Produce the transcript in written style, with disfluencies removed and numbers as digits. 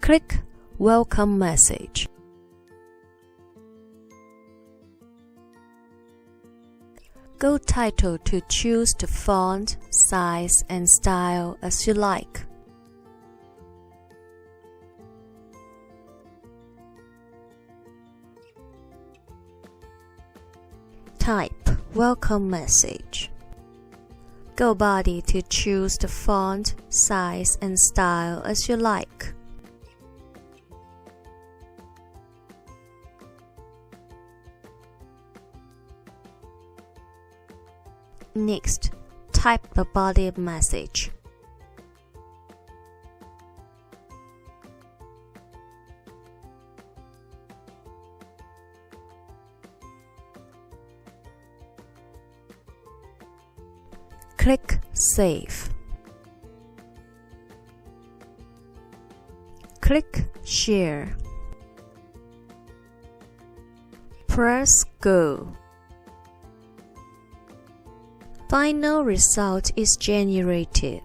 Click Welcome Message. Go Title to choose the font, size, and style as you like. Type Welcome Message. Go Body to choose the font, size, and style as you like. Next, type the body message. Click Save. Click Share. Press Go. Final result is generated.